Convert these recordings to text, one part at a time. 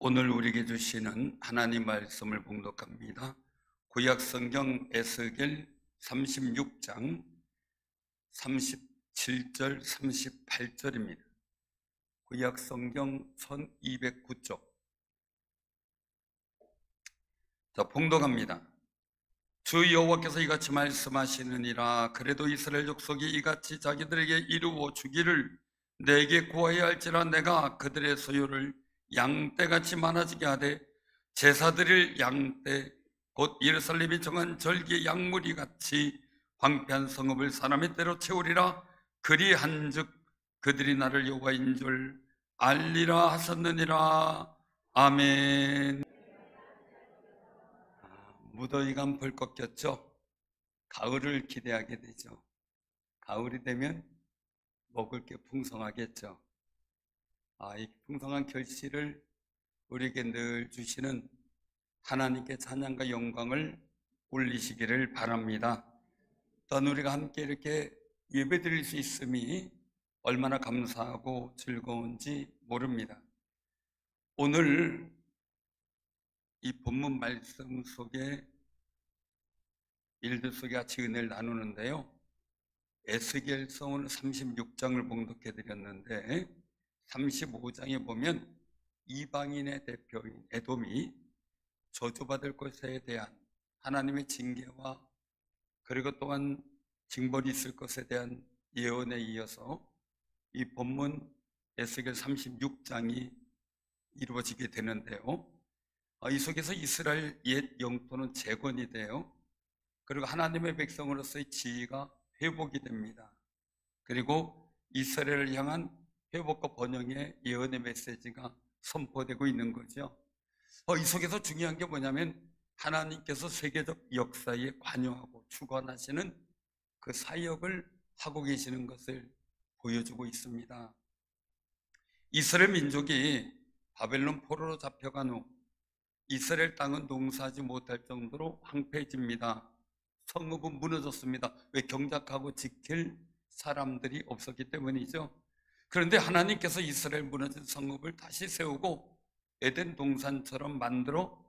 오늘 우리에게 주시는 하나님 말씀을 봉독합니다. 구약성경 에스겔 36장 37절 38절입니다. 구약성경 1209쪽. 봉독합니다. 주 여호와께서 이같이 말씀하시느니라. 그래도 이스라엘 족속이 이같이 자기들에게 이루어 주기를 내게 구하여야 할지라. 내가 그들의 소유를 양떼같이 많아지게 하되 제사드릴 양떼 곧 예루살렘이 정한 절기의 양무리 같이 황폐한 성읍을 사람의 때로 채우리라. 그리한즉 그들이 나를 여호와인 줄 알리라 하셨느니라. 아멘. 무더위가 벌컥 꼈죠. 가을을 기대하게 되죠. 가을이 되면 먹을 게 풍성하겠죠. 이 풍성한 결실을 우리에게 늘 주시는 하나님께 찬양과 영광을 올리시기를 바랍니다. 또한 우리가 함께 이렇게 예배드릴 수 있음이 얼마나 감사하고 즐거운지 모릅니다. 오늘 이 본문 말씀 속에 일들 속에 같이 은혜를 나누는데요, 에스겔서 오늘 36장을 봉독해 드렸는데 35장에 보면 이방인의 대표인 에돔이 저주받을 것에 대한 하나님의 징계와 그리고 또한 징벌이 있을 것에 대한 예언에 이어서 이 본문 에스겔 36장이 이루어지게 되는데요, 이 속에서 이스라엘 옛 영토는 재건이 돼요. 그리고 하나님의 백성으로서의 지위가 회복이 됩니다. 그리고 이스라엘을 향한 회복과 번영의 예언의 메시지가 선포되고 있는 거죠. 이 속에서 중요한 게 뭐냐면 하나님께서 세계적 역사에 관여하고 주관하시는 그 사역을 하고 계시는 것을 보여주고 있습니다. 이스라엘 민족이 바벨론 포로로 잡혀간 후 이스라엘 땅은 농사하지 못할 정도로 황폐해집니다. 성읍은 무너졌습니다. 왜? 경작하고 지킬 사람들이 없었기 때문이죠. 그런데 하나님께서 이스라엘 무너진 성읍을 다시 세우고 에덴 동산처럼 만들어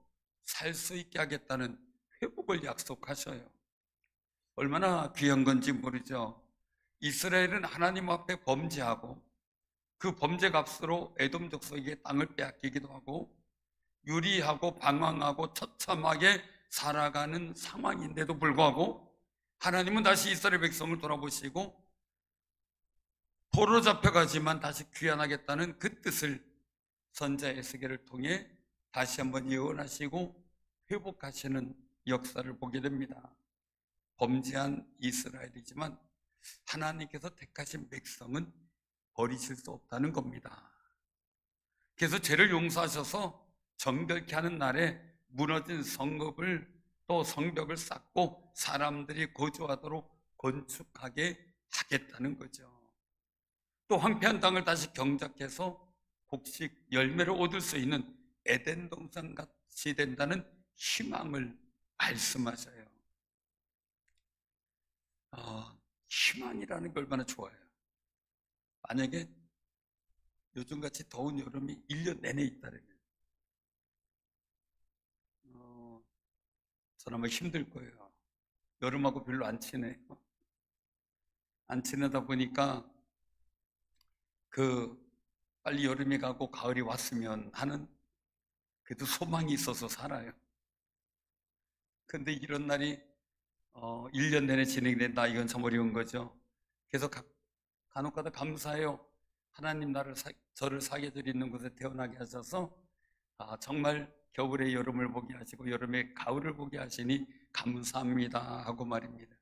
살 수 있게 하겠다는 회복을 약속하셔요. 얼마나 귀한 건지 모르죠. 이스라엘은 하나님 앞에 범죄하고 그 범죄 값으로 에돔 족속에게 땅을 빼앗기기도 하고 유리하고 방황하고 처참하게 살아가는 상황인데도 불구하고 하나님은 다시 이스라엘 백성을 돌아보시고 포로로 잡혀가지만 다시 귀환하겠다는 그 뜻을 선자 에스겔을 통해 다시 한번 예언하시고 회복하시는 역사를 보게 됩니다. 범죄한 이스라엘이지만 하나님께서 택하신 백성은 버리실 수 없다는 겁니다. 그래서 죄를 용서하셔서 정결케 하는 날에 무너진 성읍을 또 성벽을 쌓고 사람들이 거주하도록 건축하게 하겠다는 거죠. 또 황폐한 땅을 다시 경작해서 곡식 열매를 얻을 수 있는 에덴 동산 같이 된다는 희망을 말씀하셔요. 희망이라는 게 얼마나 좋아요. 만약에 요즘같이 더운 여름이 1년 내내 있다면 저는 아마 힘들 거예요. 여름하고 별로 안 친해요. 안 친하다 보니까 빨리 여름이 가고 가을이 왔으면 하는 그래도 소망이 있어서 살아요. 근데 이런 날이 1년 내내 진행된다, 이건 참 어려운 거죠. 그래서 간혹가다 감사해요. 하나님 저를 사계절이 있는 곳에 태어나게 하셔서 정말 겨울에 여름을 보게 하시고 여름에 가을을 보게 하시니 감사합니다 하고 말입니다.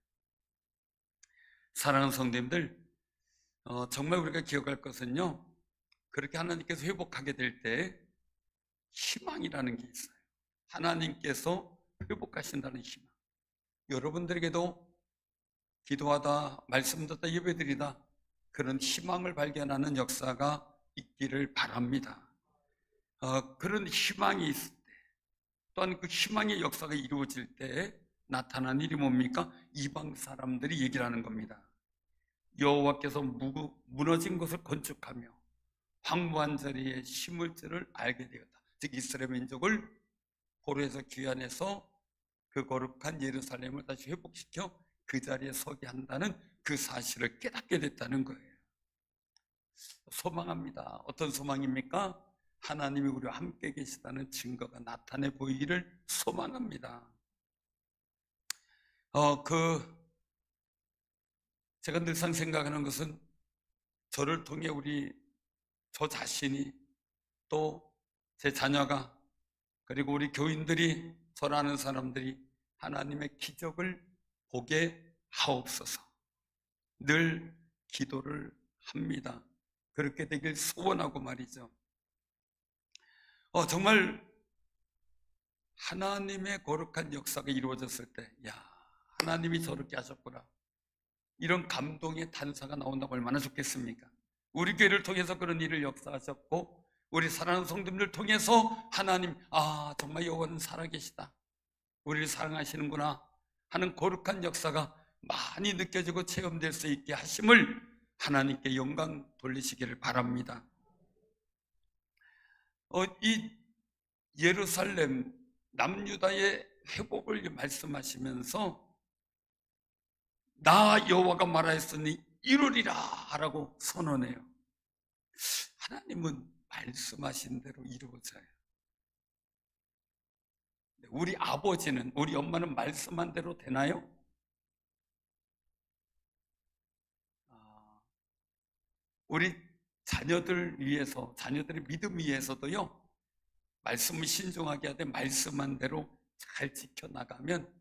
사랑하는 성도님들, 정말 우리가 기억할 것은요, 그렇게 하나님께서 회복하게 될 때 희망이라는 게 있어요. 하나님께서 회복하신다는 희망. 여러분들에게도 기도하다, 말씀 듣다, 예배드리다 그런 희망을 발견하는 역사가 있기를 바랍니다. 그런 희망이 있을 때, 또한 그 희망의 역사가 이루어질 때 나타난 일이 뭡니까? 이방 사람들이 얘기를 하는 겁니다. 여호와께서 무너진 것을 건축하며 황무한 자리에 심을 줄을 알게 되었다. 즉 이스라엘 민족을 포로에서 귀환해서 그 거룩한 예루살렘을 다시 회복시켜 그 자리에 서게 한다는 그 사실을 깨닫게 됐다는 거예요. 소망합니다. 어떤 소망입니까? 하나님이 우리와 함께 계시다는 증거가 나타내 보이기를 소망합니다. 제가 늘상 생각하는 것은 저를 통해 저 자신이 또 제 자녀가 그리고 우리 교인들이 저를 아는 사람들이 하나님의 기적을 보게 하옵소서. 늘 기도를 합니다. 그렇게 되길 소원하고 말이죠. 정말 하나님의 거룩한 역사가 이루어졌을 때, 하나님이 저렇게 하셨구나. 이런 감동의 단사가 나온다고 얼마나 좋겠습니까? 우리 교회를 통해서 그런 일을 역사하셨고, 우리 사랑하는 성도님들 통해서 하나님, 정말 여호와는 살아계시다, 우리를 사랑하시는구나 하는 거룩한 역사가 많이 느껴지고 체험될 수 있게 하심을 하나님께 영광 돌리시기를 바랍니다. 이 예루살렘 남유다의 회복을 말씀하시면서 나 여호와가 말하였으니 이루리라 라고 선언해요. 하나님은 말씀하신 대로 이루어져요. 우리 아버지는, 우리 엄마는 말씀한 대로 되나요? 우리 자녀들 위해서, 자녀들의 믿음 위해서도요, 말씀을 신중하게 하되 말씀한 대로 잘 지켜나가면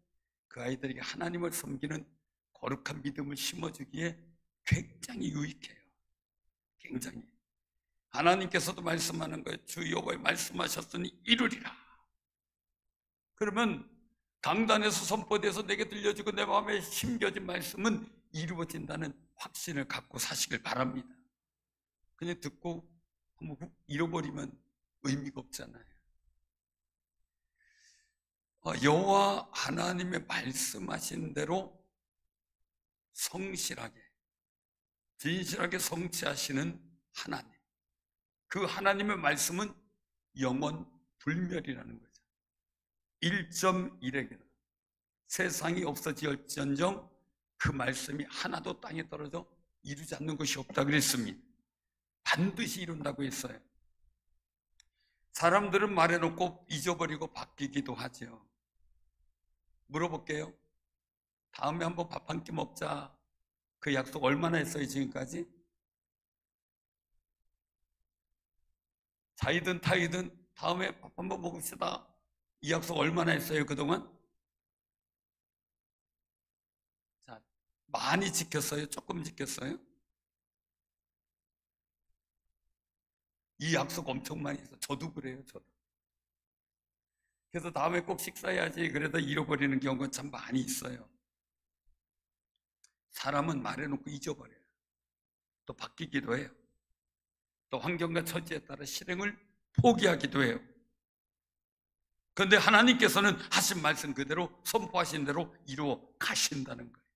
그 아이들에게 하나님을 섬기는 거룩한 믿음을 심어주기에 굉장히 유익해요. 굉장히. 하나님께서도 말씀하는 거예요. 주 여호와의 말씀하셨으니 이루리라. 그러면 강단에서 선포돼서 내게 들려지고 내 마음에 심겨진 말씀은 이루어진다는 확신을 갖고 사시길 바랍니다. 그냥 듣고 한번 잃어버리면 의미가 없잖아요. 여호와 하나님의 말씀하신 대로 성실하게, 진실하게 성취하시는 하나님, 그 하나님의 말씀은 영원 불멸이라는 거죠. 1.1에게는 세상이 없어질지언정 그 말씀이 하나도 땅에 떨어져 이루지 않는 것이 없다 그랬습니다. 반드시 이룬다고 했어요. 사람들은 말해놓고 잊어버리고 바뀌기도 하죠. 물어볼게요. 다음에 한번 밥 한 끼 먹자, 그 약속 얼마나 했어요 지금까지? 자이든 타이든 다음에 밥 한번 먹읍시다, 이 약속 얼마나 했어요 그동안? 자, 많이 지켰어요? 조금 지켰어요? 이 약속 엄청 많이 했어요. 저도 그래요. 저도. 그래서 다음에 꼭 식사해야지 그래도 잃어버리는 경우가 참 많이 있어요. 사람은 말해놓고 잊어버려요. 또 바뀌기도 해요. 또 환경과 처지에 따라 실행을 포기하기도 해요. 그런데 하나님께서는 하신 말씀 그대로, 선포하신 대로 이루어 가신다는 거예요.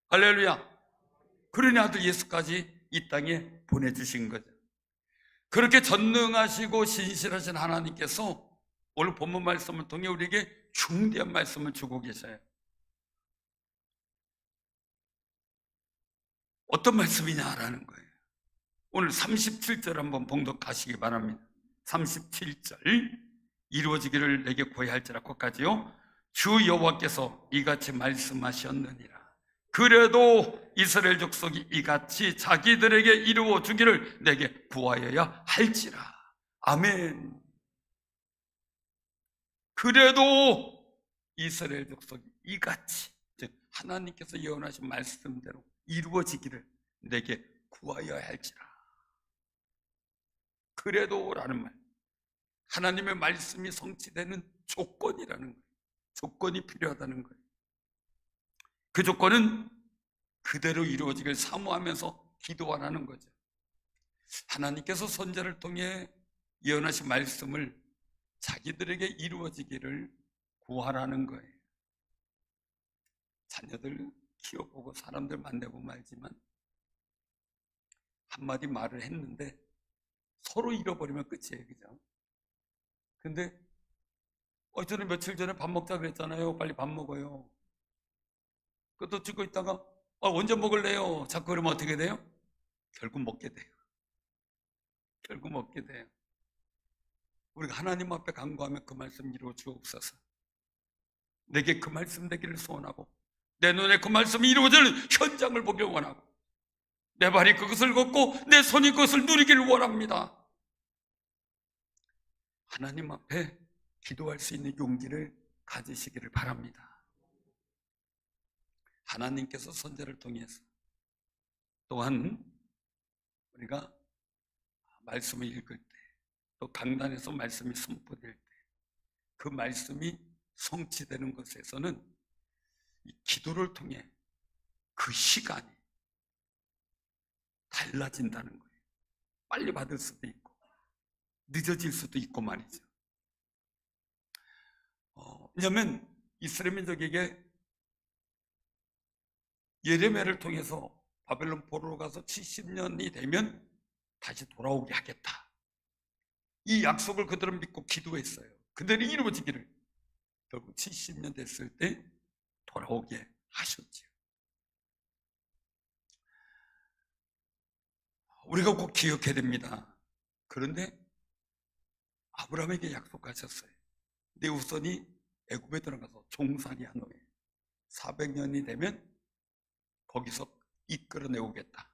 할렐루야. 그러니 아들 예수까지 이 땅에 보내주신 거죠. 그렇게 전능하시고 신실하신 하나님께서 오늘 본문 말씀을 통해 우리에게 중대한 말씀을 주고 계셔요. 어떤 말씀이냐라는 거예요. 오늘 37절 한번 봉독하시기 바랍니다. 37절, 이루어지기를 내게 구해야 할지라. 거기까지요. 주 여호와께서 이같이 말씀하셨느니라. 그래도 이스라엘 족속이 이같이 자기들에게 이루어 주기를 내게 구하여야 할지라. 아멘. 그래도 이스라엘 족속이 이같이, 즉 하나님께서 예언하신 말씀대로 이루어지기를 내게 구하여야 할지라. 그래도 라는 말, 하나님의 말씀이 성취되는 조건이라는 거예요. 조건이 필요하다는 거예요. 그 조건은 그대로 이루어지길 사모하면서 기도하라는 거죠. 하나님께서 선지자를 통해 예언하신 말씀을 자기들에게 이루어지기를 구하라는 거예요. 자녀들 키워보고 사람들 만나보고 말지만 한마디 말을 했는데 서로 잃어버리면 끝이에요. 그죠? 근데 저는 며칠 전에 밥 먹자 그랬잖아요. 빨리 밥 먹어요. 그것도 찍고 있다가 언제 먹을래요? 자꾸 그러면 어떻게 돼요? 결국 먹게 돼요. 결국 먹게 돼요. 우리가 하나님 앞에 간구하면 그 말씀 이루어 주옵소서. 내게 그 말씀 되기를 소원하고 내 눈에 그 말씀이 이루어질 현장을 보길 원하고 내 발이 그것을 걷고 내 손이 그것을 누리기를 원합니다. 하나님 앞에 기도할 수 있는 용기를 가지시기를 바랍니다. 하나님께서 선지자를 통해서 또한 우리가 말씀을 읽을 때 또 강단에서 말씀이 선포될 때 그 말씀이 성취되는 것에서는 이 기도를 통해 그 시간이 달라진다는 거예요. 빨리 받을 수도 있고 늦어질 수도 있고 말이죠. 왜냐하면 이스라엘 민족에게 예레미야를 통해서 바벨론 포로로 가서 70년이 되면 다시 돌아오게 하겠다. 이 약속을 그들은 믿고 기도했어요. 그들이 이루어지기를. 결국 70년 됐을 때 돌아오게 하셨지요. 우리가 꼭 기억해야 됩니다. 그런데 아브라함에게 약속하셨어요. 내 후손이 애굽에 들어가서 종살이한 후에 400년이 되면 거기서 이끌어내오겠다.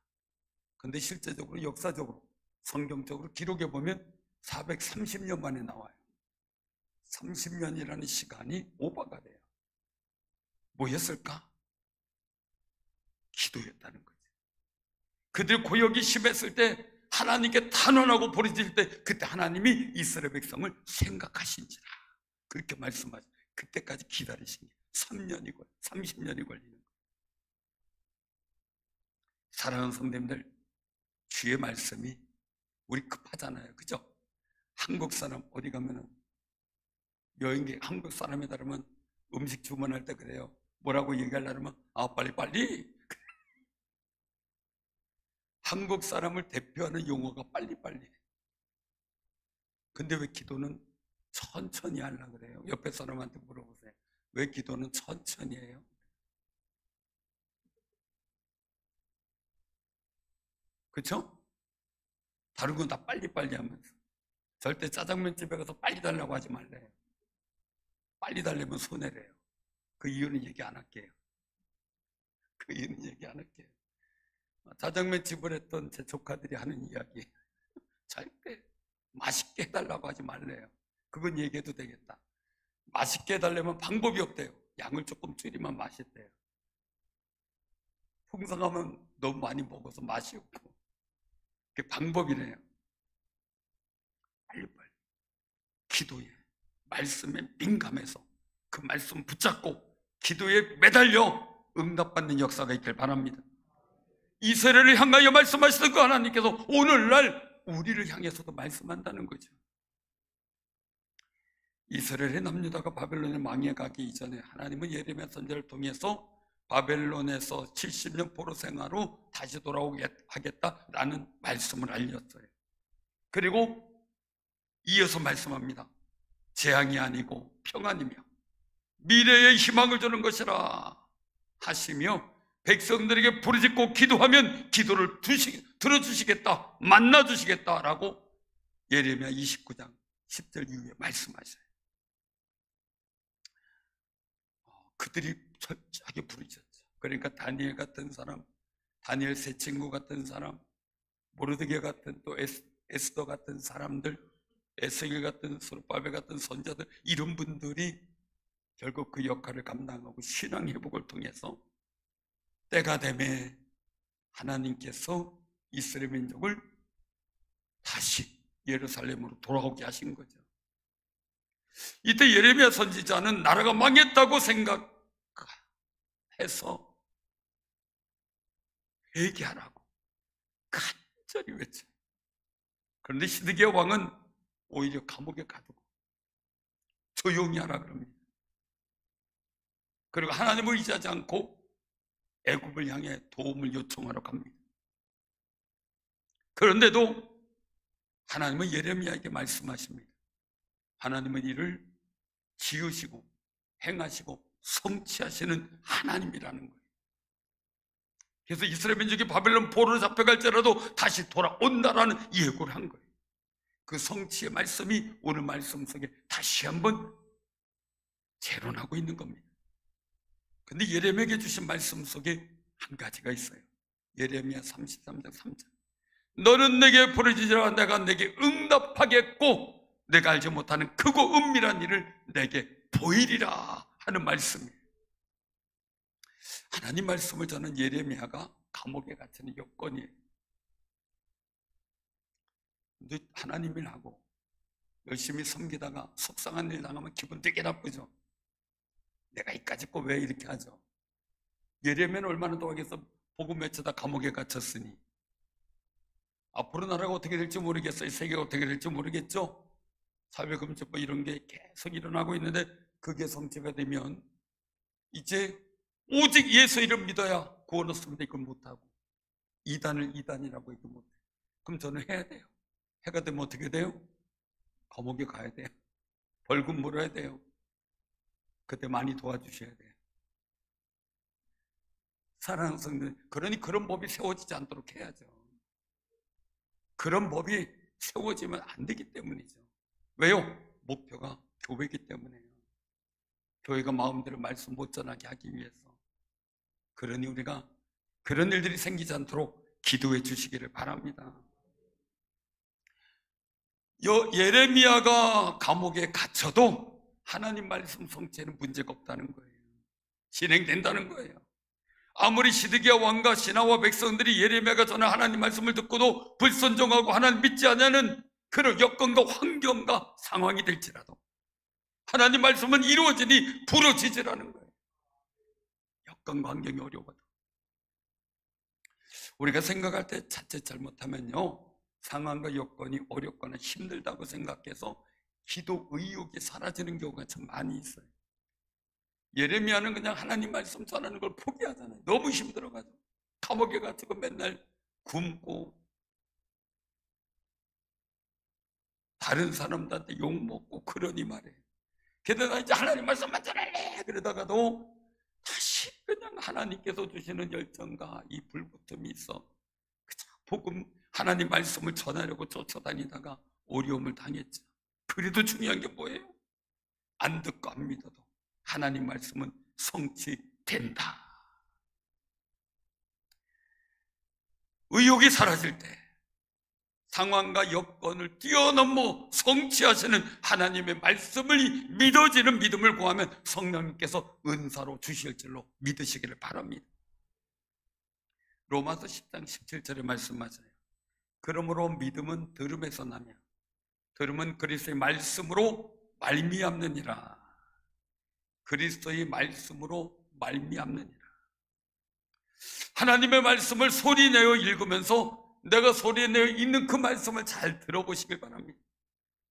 그런데 실제적으로 역사적으로 성경적으로 기록해 보면 430년 만에 나와요. 30년이라는 시간이 오버가 돼요. 뭐였을까? 기도였다는 거죠. 그들 고역이 심했을 때 하나님께 탄원하고 부르짖을 때 그때 하나님이 이스라엘 백성을 생각하신지라 그렇게 말씀하죠. 그때까지 기다리신 게 30년이 걸리는 거예요. 사랑하는 성도님들, 주의 말씀이 우리 급하잖아요. 그죠? 한국 사람 어디 가면은 여행객 한국 사람에 따르면 음식 주문할 때 그래요. 뭐라고 얘기하려면 빨리 한국 사람을 대표하는 용어가 빨리빨리. 근데 왜 기도는 천천히 하려고 그래요? 옆에 사람한테 물어보세요. 왜 기도는 천천히 해요? 그렇죠? 다른 건 다 빨리빨리 하면서. 절대 짜장면 집에 가서 빨리 달라고 하지 말래요. 빨리 달려면 손해래요. 그 이유는 얘기 안 할게요. 그 이유는 얘기 안 할게요. 짜장면 집을 했던 제 조카들이 하는 이야기. 절대 맛있게 해달라고 하지 말래요. 그건 얘기해도 되겠다. 맛있게 해달라면 방법이 없대요. 양을 조금 줄이면 맛있대요. 풍성하면 너무 많이 먹어서 맛이 없고. 그게 방법이래요. 빨리빨리 기도에 말씀에 민감해서 그 말씀 붙잡고 기도에 매달려 응답받는 역사가 있길 바랍니다. 이스라엘을 향하여 말씀하시던 그 하나님께서 오늘날 우리를 향해서도 말씀한다는 거죠. 이스라엘의 남유다가 바벨론에 망해가기 이전에 하나님은 예레미야 선지자를 통해서 바벨론에서 70년 포로 생활 후 다시 돌아오게 하겠다라는 말씀을 알렸어요. 그리고 이어서 말씀합니다. 재앙이 아니고 평안이며 미래의 희망을 주는 것이라 하시며 백성들에게 부르짖고 기도하면 기도를 들어주시겠다, 만나주시겠다라고 예레미야 29장 10절 이후에 말씀하셔요. 그들이 철저하게 부르짖었죠. 그러니까 다니엘 같은 사람, 다니엘 세 친구 같은 사람, 모르드게 같은 또 에스더 같은 사람들, 에스겔 같은 스룹바벨 같은 선자들, 이런 분들이 결국 그 역할을 감당하고 신앙 회복을 통해서 때가 되매 하나님께서 이스라엘 민족을 다시 예루살렘으로 돌아오게 하신 거죠. 이때 예레미야 선지자는 나라가 망했다고 생각해서 회개하라고 간절히 외쳐요. 그런데 시드기야 왕은 오히려 감옥에 가두고 조용히 하라 그럽니다. 그리고 하나님을 의지하지 않고 애굽을 향해 도움을 요청하러 갑니다. 그런데도 하나님은 예레미야에게 말씀하십니다. 하나님은 이를 지으시고 행하시고 성취하시는 하나님이라는 거예요. 그래서 이스라엘 민족이 바벨론 포로로 잡혀갈지라도 다시 돌아온다라는 예고를 한 거예요. 그 성취의 말씀이 오늘 말씀 속에 다시 한번 재론하고 있는 겁니다. 근데 예레미야에게 주신 말씀 속에 한 가지가 있어요. 예레미야 33장 3절. 너는 내게 부르짖으라 내가 내게 응답하겠고 내가 알지 못하는 크고 은밀한 일을 내게 보이리라 하는 말씀이에요. 하나님 말씀을 저는 예레미야가 감옥에 갇히는 여건이에요. 근데 하나님 일하고 열심히 섬기다가 속상한 일 당하면 기분 되게 나쁘죠. 내가 이까짓 거 왜 이렇게 하죠? 예레미야는 얼마나 도와겠어? 복음 외치다 감옥에 갇혔으니 앞으로 나라가 어떻게 될지 모르겠어요. 세계가 어떻게 될지 모르겠죠. 사회금지법 이런 게 계속 일어나고 있는데 그게 성취가 되면 이제 오직 예수 이름 믿어야 구원 얻습니다. 이걸 못하고 이단을 이단이라고 이거 못해요. 그럼 저는 해야 돼요. 해가 되면 어떻게 돼요? 감옥에 가야 돼요. 벌금 물어야 돼요. 그때 많이 도와주셔야 돼요. 사랑하는 성도들, 그러니 그런 법이 세워지지 않도록 해야죠. 그런 법이 세워지면 안 되기 때문이죠. 왜요? 목표가 교회이기 때문에요. 교회가 마음대로 말씀 못 전하게 하기 위해서. 그러니 우리가 그런 일들이 생기지 않도록 기도해 주시기를 바랍니다. 예레미야가 감옥에 갇혀도 하나님 말씀 성취에는 문제가 없다는 거예요. 진행된다는 거예요. 아무리 시드기야 왕과 신하와 백성들이 예레미야가 전한 하나님 말씀을 듣고도 불순종하고 하나님 믿지 않는 그런 여건과 환경과 상황이 될지라도 하나님 말씀은 이루어지니 부러지지라는 거예요. 여건과 환경이 어려워도 우리가 생각할 때 자칫 잘못하면요, 상황과 여건이 어렵거나 힘들다고 생각해서 기도 의욕이 사라지는 경우가 참 많이 있어요. 예레미야는 그냥 하나님 말씀 전하는 걸 포기하잖아요. 너무 힘들어가지고 감옥에 갇히고 맨날 굶고 다른 사람들한테 욕먹고 그러니 말이에요. 게다가 이제 하나님 말씀만 전할래 그러다가도 다시 그냥 하나님께서 주시는 열정과 이 불붙음이 있어 그저 복음 하나님 말씀을 전하려고 쫓아다니다가 어려움을 당했죠. 그래도 중요한 게 뭐예요? 안 듣고 안 믿어도 하나님 말씀은 성취된다. 의욕이 사라질 때 상황과 여건을 뛰어넘어 성취하시는 하나님의 말씀을 믿어지는 믿음을 구하면 성령님께서 은사로 주실 줄로 믿으시기를 바랍니다. 로마서 10장 17절의 말씀 맞아요. 그러므로 믿음은 들음에서 나며 들음은 그리스도의 말씀으로 말미암느니라. 그리스도의 말씀으로 말미암느니라. 하나님의 말씀을 소리내어 읽으면서 내가 소리내어 읽는 그 말씀을 잘 들어보시길 바랍니다.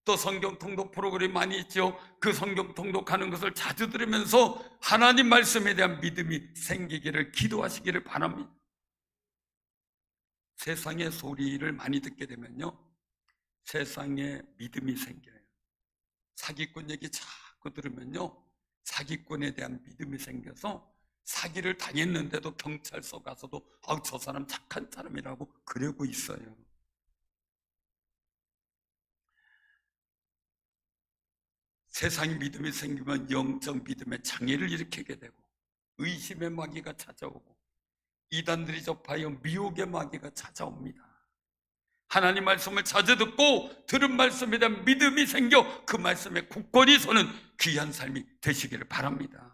또 성경 통독 프로그램이 많이 있죠. 그 성경 통독하는 것을 자주 들으면서 하나님 말씀에 대한 믿음이 생기기를 기도하시기를 바랍니다. 세상의 소리를 많이 듣게 되면요, 세상에 믿음이 생겨요. 사기꾼 얘기 자꾸 들으면요, 사기꾼에 대한 믿음이 생겨서 사기를 당했는데도 경찰서 가서도 저 사람 착한 사람이라고 그러고 있어요. 세상에 믿음이 생기면 영적 믿음의 장애를 일으키게 되고 의심의 마귀가 찾아오고 이단들이 접하여 미혹의 마귀가 찾아옵니다. 하나님 말씀을 자주 듣고 들은 말씀에 대한 믿음이 생겨 그 말씀에 굳건히 서는 귀한 삶이 되시기를 바랍니다.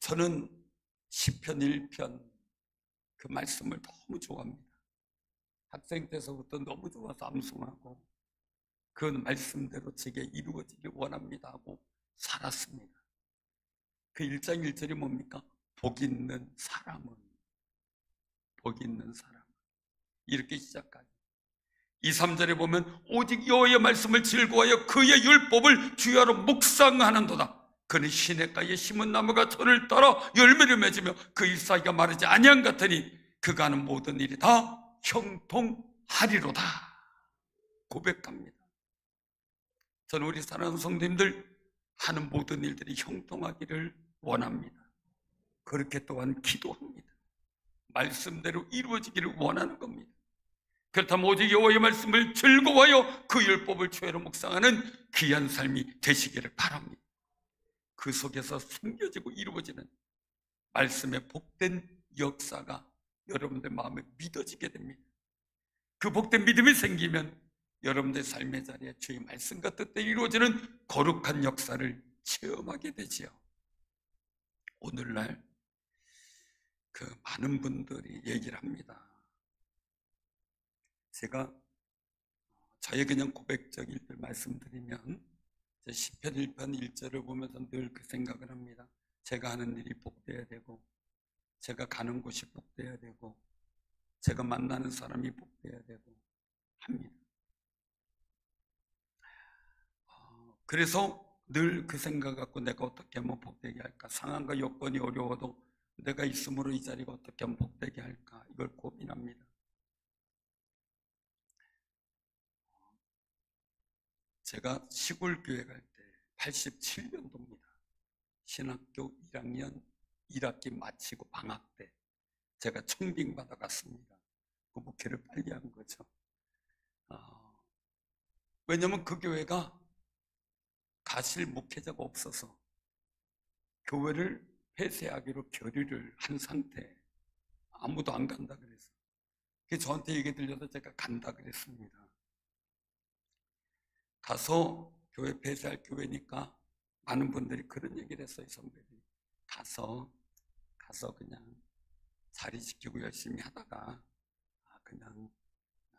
저는 시편 1편 그 말씀을 너무 좋아합니다. 학생 때서부터 너무 좋아서 암송하고 그 말씀대로 제게 이루어지길 원합니다 하고 살았습니다. 그 1장 1절이 뭡니까? 복 있는 사람은, 복 있는 사람, 이렇게 시작하죠. 2, 3절에 보면 오직 여호와의 말씀을 즐거워하여 그의 율법을 주야로 묵상하는도다. 그는 시냇가에 심은 나무가 천을 따라 열매를 맺으며 그 잎사귀가 마르지 아니한 같으니 그가 하는 모든 일이 다 형통하리로다. 고백합니다. 저는 우리 사랑하는 성도님들 하는 모든 일들이 형통하기를 원합니다. 그렇게 또한 기도합니다. 말씀대로 이루어지기를 원하는 겁니다. 그렇다면 오직 여호와의 말씀을 즐거워하여 그 율법을 주야로 묵상하는 귀한 삶이 되시기를 바랍니다. 그 속에서 숨겨지고 이루어지는 말씀의 복된 역사가 여러분들 마음에 믿어지게 됩니다. 그 복된 믿음이 생기면 여러분들 삶의 자리에 주의 말씀과 뜻대로 이루어지는 거룩한 역사를 체험하게 되지요. 오늘날 그 많은 분들이 얘기를 합니다. 제가 저의 그냥 고백적인 일들 말씀드리면 시편 1편 1절을 보면서 늘 그 생각을 합니다. 제가 하는 일이 복되어야 되고, 제가 가는 곳이 복되어야 되고, 제가 만나는 사람이 복되어야 되고 합니다. 그래서 늘 그 생각 갖고 내가 어떻게 하면 복되게 할까? 상황과 여건이 어려워도 내가 있음으로 이 자리가 어떻게 하면 복되게 할까? 이걸 고민합니다. 제가 시골 교회 갈 때 87년도입니다. 신학교 1학년 1학기 마치고 방학 때 제가 청빙 받아 갔습니다. 그 목회를 빨리 한 거죠. 왜냐하면 그 교회가 가실 목회자가 없어서 교회를 폐쇄하기로 결의를 한 상태, 아무도 안 간다 그래서 저한테 얘기 들려서 제가 간다 그랬습니다. 가서 교회 폐쇄할 교회니까 많은 분들이 그런 얘기를 했어요. 선배들이 가서 그냥 자리 지키고 열심히 하다가 그냥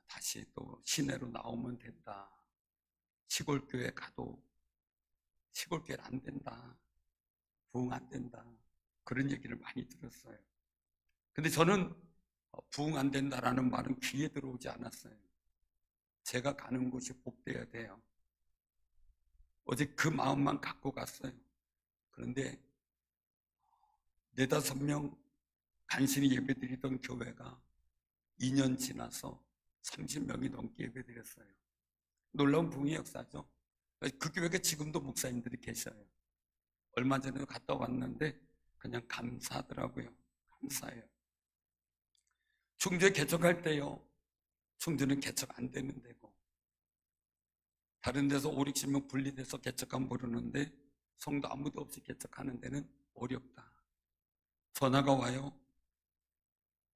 다시 또 시내로 나오면 된다. 시골 교회 가도 시골 교회 안 된다. 부흥 안 된다. 그런 얘기를 많이 들었어요. 근데 저는 부흥 안 된다라는 말은 귀에 들어오지 않았어요. 제가 가는 곳이 복되어야 돼요. 어제 그 마음만 갖고 갔어요. 그런데 4-5명 간신히 예배드리던 교회가 2년 지나서 30명이 넘게 예배드렸어요. 놀라운 부흥의 역사죠. 그 교회가 지금도 목사님들이 계셔요. 얼마 전에 갔다 왔는데 그냥 감사하더라고요. 감사해요. 충주에 개척할 때요, 충주는 개척 안 되는 데고 다른 데서 5-60명 분리돼서 개척하면 모르는데 성도 아무도 없이 개척하는 데는 어렵다. 전화가 와요.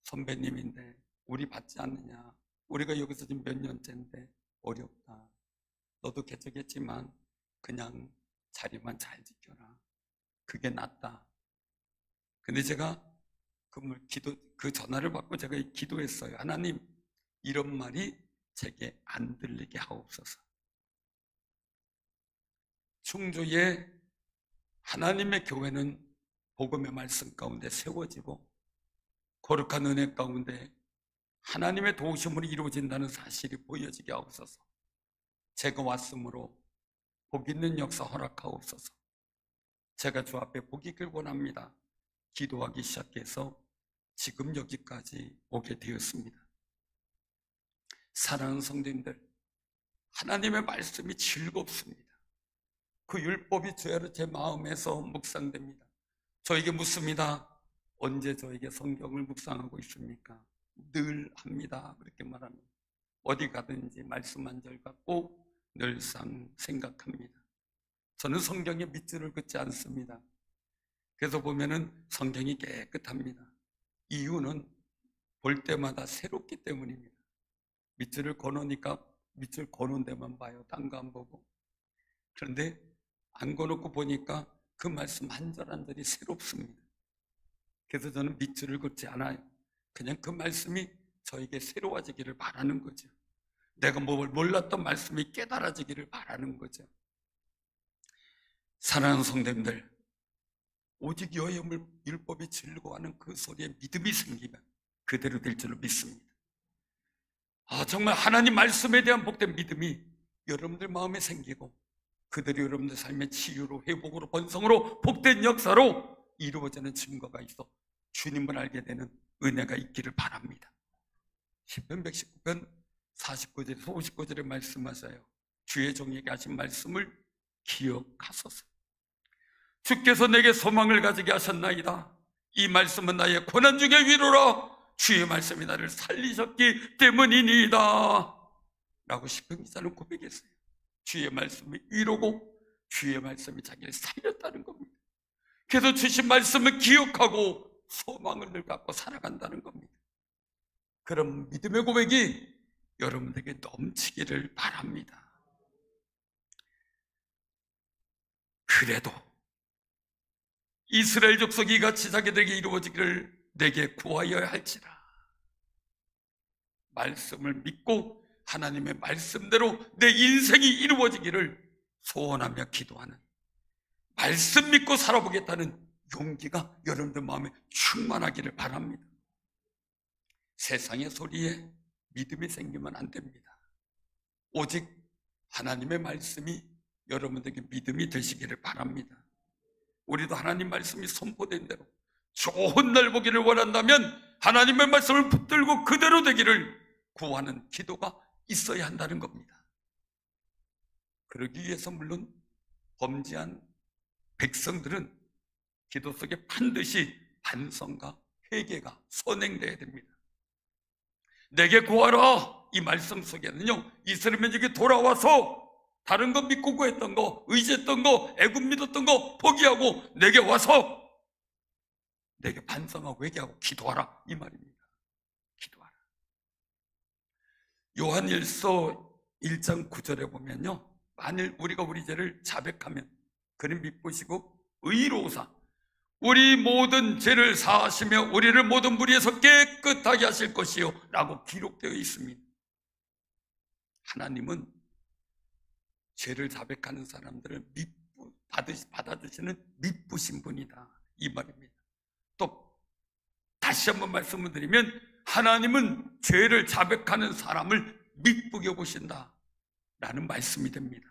선배님인데 우리 받지 않느냐. 우리가 여기서 지금 몇 년째인데 어렵다. 너도 개척했지만 그냥 자리만 잘 지켜라. 그게 낫다. 근데 제가 그 전화를 받고 제가 기도했어요. 하나님, 이런 말이 제게 안 들리게 하옵소서. 충주의 하나님의 교회는 복음의 말씀 가운데 세워지고 거룩한 은혜 가운데 하나님의 도우심으로 이루어진다는 사실이 보여지게 하옵소서. 제가 왔으므로 복 있는 역사 허락하옵소서. 제가 주 앞에 복 있길 원합니다. 기도하기 시작해서 지금 여기까지 오게 되었습니다. 사랑하는 성도님들, 하나님의 말씀이 즐겁습니다. 그 율법이 주야로 제 마음에서 묵상됩니다. 저에게 묻습니다. 언제 저에게 성경을 묵상하고 있습니까? 늘 합니다. 그렇게 말합니다. 어디 가든지 말씀 한 절 갖고 늘상 생각합니다. 저는 성경에 밑줄을 긋지 않습니다. 그래서 보면은 성경이 깨끗합니다. 이유는 볼 때마다 새롭기 때문입니다. 밑줄을 거놓으니까 밑줄 거놓은 데만 봐요. 딴 거 안 보고. 그런데 안 거놓고 보니까 그 말씀 한 절 한 절이 새롭습니다. 그래서 저는 밑줄을 긋지 않아요. 그냥 그 말씀이 저에게 새로워지기를 바라는 거죠. 내가 몰랐던 말씀이 깨달아지기를 바라는 거죠. 사랑하는 성도님들, 오직 여호와의 율법이 즐거워하는 그 소리에 믿음이 생기면 그대로 될 줄로 믿습니다. 정말 하나님 말씀에 대한 복된 믿음이 여러분들 마음에 생기고 그들이 여러분들 삶의 치유로, 회복으로, 번성으로, 복된 역사로 이루어지는 증거가 있어 주님을 알게 되는 은혜가 있기를 바랍니다. 시편 119편 49절에서 59절에 말씀하세요. 주의 종에게 하신 말씀을 기억하소서. 주께서 내게 소망을 가지게 하셨나이다. 이 말씀은 나의 고난 중의 위로라. 주의 말씀이 나를 살리셨기 때문이니이다 라고 시편 기자는 고백했어요. 주의 말씀이 위로고 주의 말씀이 자기를 살렸다는 겁니다. 그래서 주신 말씀을 기억하고 소망을 늘 갖고 살아간다는 겁니다. 그런 믿음의 고백이 여러분에게 넘치기를 바랍니다. 그래도 이스라엘 족속이 이같이 자기들에게 이루어지기를 내게 구하여야 할지라. 말씀을 믿고 하나님의 말씀대로 내 인생이 이루어지기를 소원하며 기도하는, 말씀 믿고 살아보겠다는 용기가 여러분들 마음에 충만하기를 바랍니다. 세상의 소리에 믿음이 생기면 안 됩니다. 오직 하나님의 말씀이 여러분들에게 믿음이 되시기를 바랍니다. 우리도 하나님 말씀이 선포된 대로 좋은 날 보기를 원한다면 하나님의 말씀을 붙들고 그대로 되기를 구하는 기도가 있어야 한다는 겁니다. 그러기 위해서 물론 범죄한 백성들은 기도 속에 반드시 반성과 회개가 선행되어야 됩니다. 내게 구하라, 이 말씀 속에는요, 이스라엘 민족이 돌아와서 다른 거 믿고 구했던 거, 의지했던 거, 애굽 믿었던 거 포기하고 내게 와서 내게 반성하고 회개하고 기도하라, 이 말입니다. 기도하라. 요한일서 1장 9절에 보면요, 만일 우리가 우리 죄를 자백하면 그는 미쁘시고 의로우사 우리 모든 죄를 사하시며 우리를 모든 무리에서 깨끗하게 하실 것이요 라고 기록되어 있습니다. 하나님은 죄를 자백하는 사람들을 받아주시는 미쁘신 분이다, 이 말입니다. 또 다시 한번 말씀을 드리면 하나님은 죄를 자백하는 사람을 미쁘게 보신다 라는 말씀이 됩니다.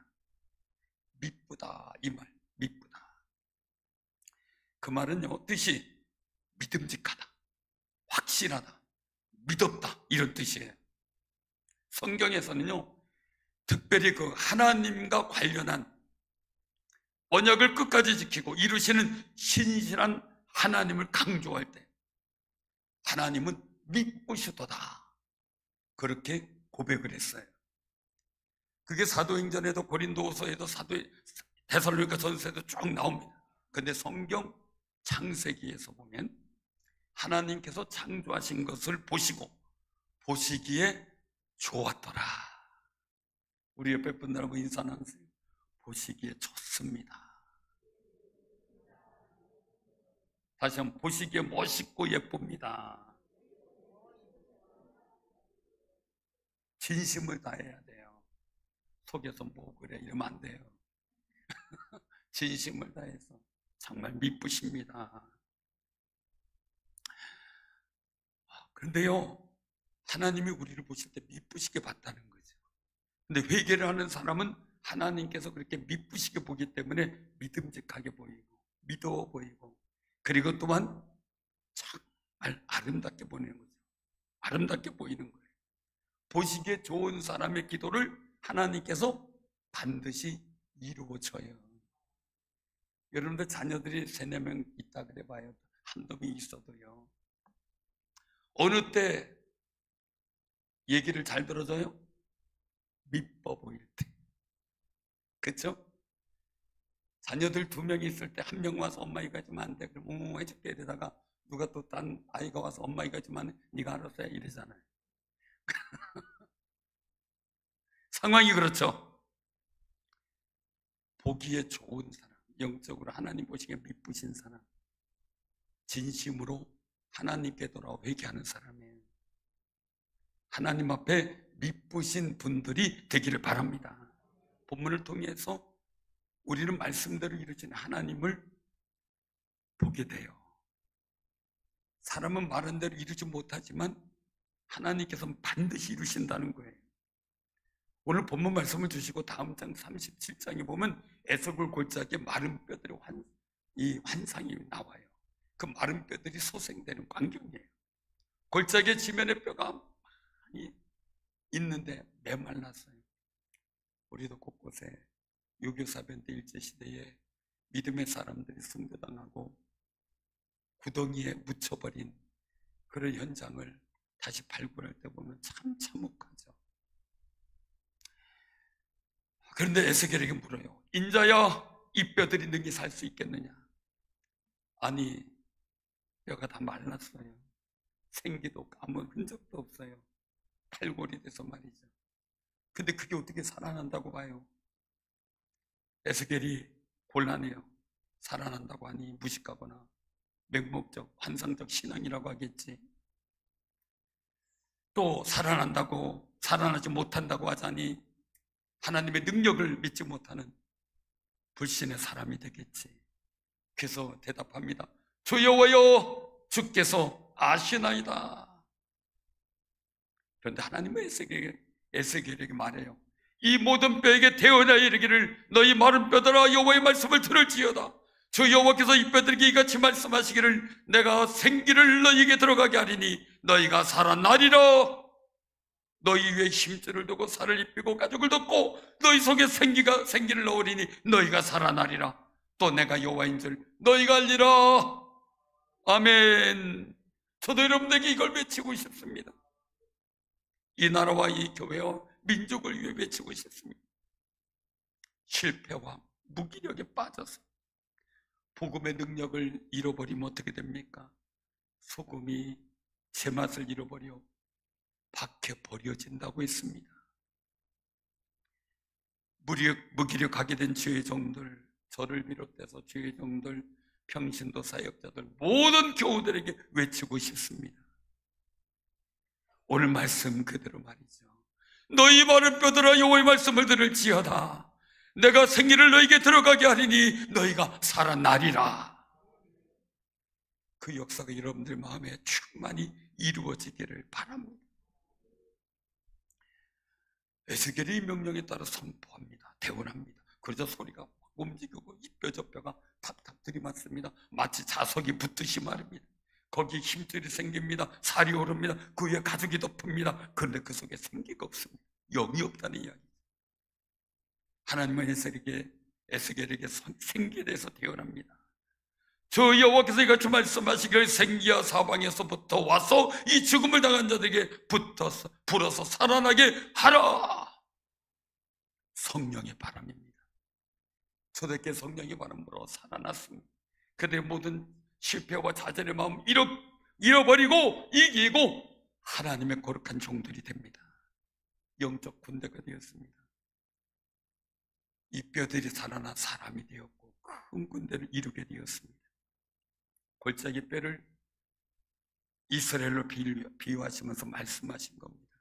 미쁘다, 이 말, 미쁘다. 그 말은요, 뜻이 믿음직하다, 확실하다, 믿었다, 이런 뜻이에요. 성경에서는요, 특별히 그 하나님과 관련한 언약을 끝까지 지키고 이루시는 신실한 하나님을 강조할 때 하나님은 미쁘시도다, 그렇게 고백을 했어요. 그게 사도행전에도 고린도후서에도 데살로니가 전서에도 쭉 나옵니다. 근데 성경 창세기에서 보면 하나님께서 창조하신 것을 보시고 보시기에 좋았더라. 우리 옆에 분들하고 인사 나누세요. 보시기에 좋습니다. 다시 한번, 보시기에 멋있고 예쁩니다. 진심을 다해야 돼요. 속에서 뭐 그래 이러면 안 돼요. 진심을 다해서 정말 미쁘십니다. 그런데요, 하나님이 우리를 보실 때 미쁘시게 봤다는 거죠. 근데 회개를 하는 사람은 하나님께서 그렇게 미쁘시게 보기 때문에 믿음직하게 보이고 믿어 보이고, 그리고 또한 정말 아름답게 보이는 거죠. 아름답게 보이는 거예요. 보시기에 좋은 사람의 기도를 하나님께서 반드시 이루어줘요. 여러분들 자녀들이 3-4명 있다 그래 봐요. 한두 명 있어도요, 어느 때 얘기를 잘 들어줘요? 미뻐 보일 때. 그렇죠? 자녀들 2명이 있을 때 1명 와서 엄마 이거 해주면 안 돼, 그럼 해줄게 이러다가 누가 또 딴 아이가 와서 엄마 이거 해주면 네가 알아서 해 이러잖아요. 상황이 그렇죠. 보기에 좋은 사람, 영적으로 하나님 보시기에 미쁘신 사람, 진심으로 하나님께 돌아와 회개하는 사람이에요. 하나님 앞에 미쁘신 분들이 되기를 바랍니다. 본문을 통해서 우리는 말씀대로 이루어진 하나님을 보게 돼요. 사람은 말한 대로 이루지 못하지만 하나님께서는 반드시 이루신다는 거예요. 오늘 본문 말씀을 주시고 다음 장 37장에 보면 에서굴 골짜기에 마른 뼈들의 환상이 나와요. 그 마른 뼈들이 소생되는 광경이에요. 골짜기 지면의 뼈가 많이 있는데 메말랐어요. 우리도 곳곳에 6.25 사변 때 일제시대에 믿음의 사람들이 순교당하고 구덩이에 묻혀버린 그런 현장을 다시 발굴할 때 보면 참 참혹하죠. 그런데 에스겔에게 물어요. 인자야, 이 뼈들이 능히 살 수 있겠느냐? 아니, 뼈가 다 말랐어요. 생기도 없고 아무 흔적도 없어요. 탈골이 돼서 말이죠. 근데 그게 어떻게 살아난다고 봐요? 에스겔이 곤란해요. 살아난다고 하니 무식하거나 맹목적, 환상적 신앙이라고 하겠지. 또 살아난다고, 살아나지 못한다고 하자니 하나님의 능력을 믿지 못하는 불신의 사람이 되겠지. 그래서 대답합니다. 주 여호와여, 주께서 아시나이다. 그런데 하나님은 에스겔에게 말해요. 이 모든 뼈에게 대언하여 이르기를 너희 마른 뼈들아 여호와의 말씀을 들을지어다. 주 여호와께서 이 뼈들에게 이같이 말씀하시기를 내가 생기를 너희에게 들어가게 하리니 너희가 살아나리라. 너희 위에 힘줄을 두고 살을 입히고 가죽을 덮고 너희 속에 생기를 넣으리니 너희가 살아나리라. 또 내가 여호와인 줄 너희가 알리라. 아멘. 저도 여러분에게 이걸 외치고 싶습니다. 이 나라와 이 교회와 민족을 위해 외치고 싶습니다. 실패와 무기력에 빠져서 복음의 능력을 잃어버리면 어떻게 됩니까? 소금이 제맛을 잃어버려 밖에 버려진다고 했습니다. 무기력하게 된 주의 종들, 저를 비롯해서 주의 종들, 평신도 사역자들, 모든 교우들에게 외치고 싶습니다. 오늘 말씀 그대로 말이죠. 너희 마른 뼈들아 여호와의 말씀을 들을지어다. 내가 생기를 너희에게 들어가게 하리니 너희가 살아나리라. 그 역사가 여러분들 마음에 충만히 이루어지기를 바랍니다. 에스겔이 이 명령에 따라 선포합니다. 대언합니다. 그러자 소리가 확 움직이고 이 뼈 저 뼈가 탁탁 들이맞습니다. 마치 자석이 붙듯이 말입니다. 거기에 힘줄이 생깁니다. 살이 오릅니다. 그 위에 가죽이 덮습니다. 그런데 그 속에 생기가 없습니다. 영이 없다는 이야기. 하나님은 에스겔에게 생기에 대해서 대언합니다. 주 여호와께서 이같이 말씀하시기를 생기야 사방에서부터 와서 이 죽음을 당한 자들에게 불어서 살아나게 하라. 성령의 바람입니다. 저들께 성령의 바람으로 살아났습니다. 그들의 모든 실패와 좌절의 마음 잃어버리고 이기고 하나님의 거룩한 종들이 됩니다. 영적 군대가 되었습니다. 이 뼈들이 살아나 사람이 되었고 큰 군대를 이루게 되었습니다. 골짜기 뼈를 이스라엘로 비유하시면서 말씀하신 겁니다.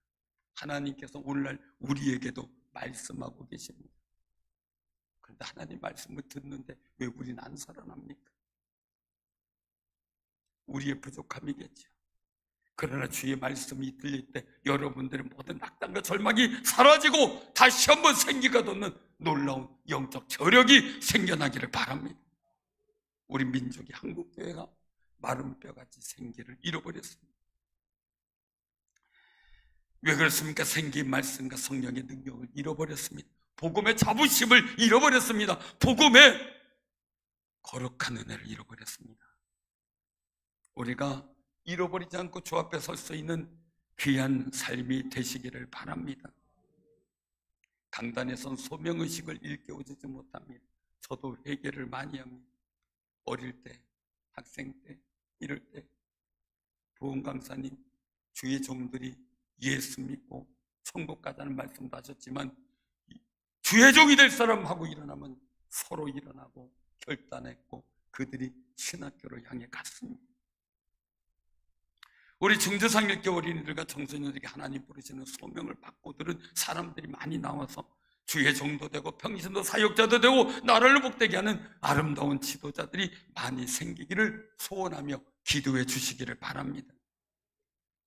하나님께서 오늘날 우리에게도 말씀하고 계십니다. 그런데 하나님 말씀을 듣는데 왜 우리는 안 살아납니까? 우리의 부족함이겠죠. 그러나 주의 말씀이 들릴 때 여러분들의 모든 낙담과 절망이 사라지고 다시 한번 생기가 돋는 놀라운 영적 저력이 생겨나기를 바랍니다. 우리 민족이 한국교회가 마른 뼈같이 생기를 잃어버렸습니다. 왜 그렇습니까? 생기 말씀과 성령의 능력을 잃어버렸습니다. 복음의 자부심을 잃어버렸습니다. 복음의 거룩한 은혜를 잃어버렸습니다. 우리가 잃어버리지 않고 주 앞에 설 수 있는 귀한 삶이 되시기를 바랍니다. 강단에선 소명의식을 일깨워주지 못합니다. 저도 회개를 많이 합니다. 어릴 때, 학생 때, 이럴 때 부흥 강사님, 주의 종들이 예수 믿고 천국 가자는 말씀도 하셨지만 주의 종이 될 사람하고 일어나면 서로 일어나고 결단했고 그들이 신학교를 향해 갔습니다. 우리 중저상일교 어린이들과 청소년들에게 하나님 부르시는 소명을 받고 들은 사람들이 많이 나와서 주의 종도 되고 평신도 사역자도 되고 나라를 복되게 하는 아름다운 지도자들이 많이 생기기를 소원하며 기도해 주시기를 바랍니다.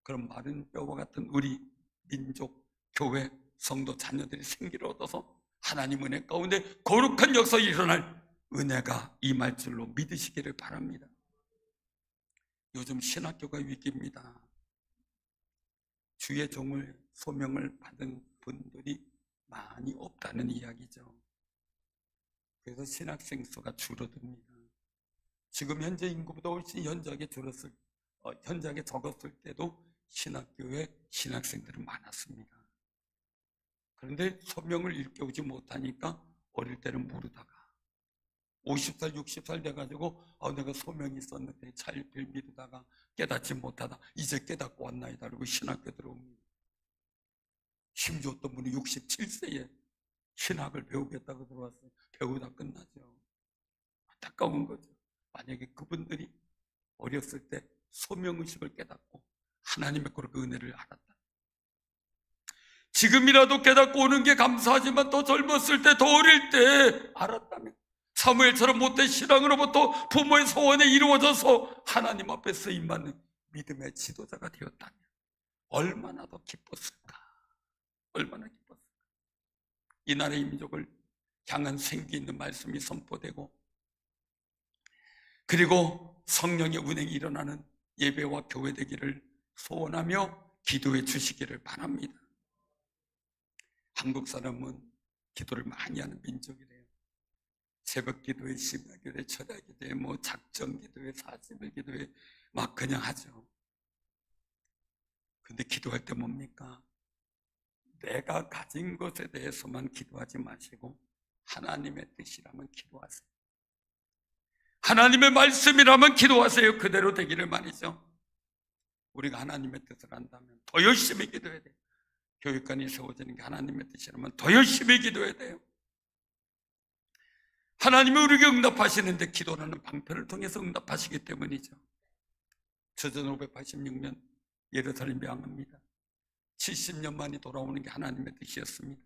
그런 마른 뼈와 같은 우리 민족, 교회, 성도 자녀들이 생기를 얻어서 하나님 은혜 가운데 거룩한 역사가 일어날 은혜가 임할 줄로 믿으시기를 바랍니다. 요즘 신학교가 위기입니다. 주의 종을 소명을 받은 분들이 많이 없다는 이야기죠. 그래서 신학생 수가 줄어듭니다. 지금 현재 인구보다 훨씬 현저하게 적었을 때도 신학교에 신학생들은 많았습니다. 그런데 소명을 일깨우지 못하니까 어릴 때는 모르다가 50살, 60살 돼가지고 내가 소명이 있었는데 차일피일 미루다가 깨닫지 못하다 이제 깨닫고 왔나이다 그러고 신학교 들어옵니다. 심지어 어떤 분이 67세에 신학을 배우겠다고 들어왔어요. 배우다 끝나죠. 안타까운 거죠. 만약에 그분들이 어렸을 때 소명의식을 깨닫고 하나님의 그 은혜를 알았다. 지금이라도 깨닫고 오는 게 감사하지만 더 젊었을 때, 더 어릴 때 알았다면, 사무엘처럼 못된 신앙으로부터 부모의 소원에 이루어져서 하나님 앞에 쓰임받는 믿음의 지도자가 되었다면 얼마나 더 기뻤을까? 얼마나 기뻤을까? 이 나라의 민족을 향한 생기 있는 말씀이 선포되고, 그리고 성령의 운행이 일어나는 예배와 교회 되기를 소원하며 기도해 주시기를 바랍니다. 한국 사람은 기도를 많이 하는 민족이래요. 새벽 기도회, 심야 기도회, 철야 기도회, 작정 기도회, 40일 기도회 막 그냥 하죠. 근데 기도할 때 뭡니까? 내가 가진 것에 대해서만 기도하지 마시고 하나님의 뜻이라면 기도하세요. 하나님의 말씀이라면 기도하세요. 그대로 되기를 말이죠. 우리가 하나님의 뜻을 안다면 더 열심히 기도해야 돼요. 교육관이 세워지는 게 하나님의 뜻이라면 더 열심히 기도해야 돼요. 하나님이 우리에게 응답하시는데 기도라는 방편을 통해서 응답하시기 때문이죠. 주전 586년 예루살렘 명합니다. 70년 만에 돌아오는 게 하나님의 뜻이었습니다.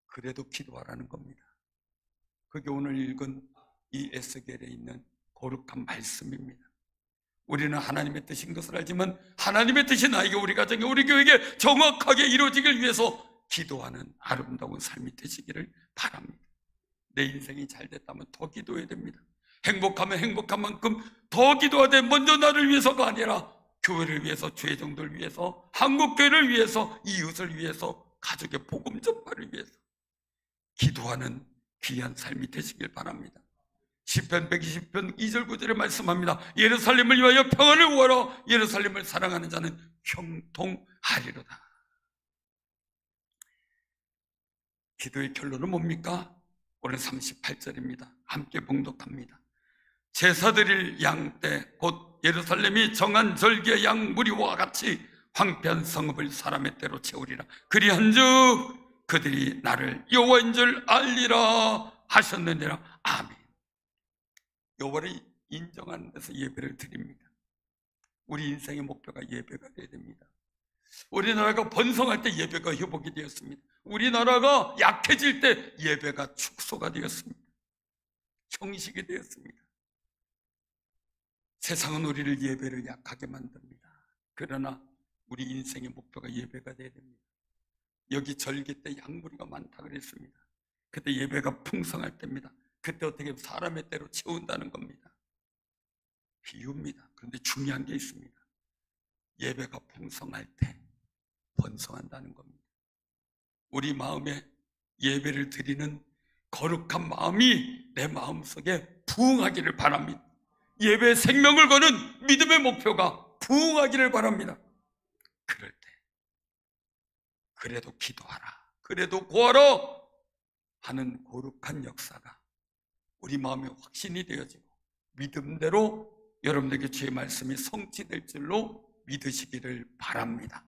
그래도 기도하라는 겁니다. 그게 오늘 읽은 이 에스겔에 있는 거룩한 말씀입니다. 우리는 하나님의 뜻인 것을 알지만 하나님의 뜻이 나에게, 우리 가정에, 우리 교회에 정확하게 이루어지길 위해서 기도하는 아름다운 삶이 되시기를 바랍니다. 내 인생이 잘 됐다면 더 기도해야 됩니다. 행복하면 행복한 만큼 더 기도하되, 먼저 나를 위해서가 아니라 교회를 위해서, 주의 정도를 위해서, 한국교회를 위해서, 이웃을 위해서, 가족의 복음 전파를 위해서 기도하는 귀한 삶이 되시길 바랍니다. 시편 120편 2절 9절에 말씀합니다. 예루살렘을 위하여 평안을 구하라. 예루살렘을 사랑하는 자는 형통하리로다. 기도의 결론은 뭡니까? 오늘 38절입니다. 함께 봉독합니다. 제사 드릴 양 때 곧 예루살렘이 정한 절기의 양 무리와 같이 황폐한 성읍을 사람의 때로 채우리라. 그리한즉 그들이 나를 여호와인 줄 알리라 하셨느니라. 아멘. 여호와를 인정하는 데서 예배를 드립니다. 우리 인생의 목표가 예배가 되어야 됩니다. 우리나라가 번성할 때 예배가 회복이 되었습니다. 우리나라가 약해질 때 예배가 축소가 되었습니다. 형식이 되었습니다. 세상은 우리를 예배를 약하게 만듭니다. 그러나 우리 인생의 목표가 예배가 되어야 됩니다. 여기 절기 때 양무리가 많다 그랬습니다. 그때 예배가 풍성할 때입니다. 그때 어떻게 사람의 때로 채운다는 겁니다. 비유입니다. 그런데 중요한 게 있습니다. 예배가 풍성할 때 번성한다는 겁니다. 우리 마음에 예배를 드리는 거룩한 마음이 내 마음속에 부흥하기를 바랍니다. 예배에 생명을 거는 믿음의 목표가 부흥하기를 바랍니다. 그럴 때 그래도 기도하라, 그래도 구하라 하는 거룩한 역사가 우리 마음에 확신이 되어지고 믿음대로 여러분들에게 주의 말씀이 성취될 줄로 믿으시기를 바랍니다.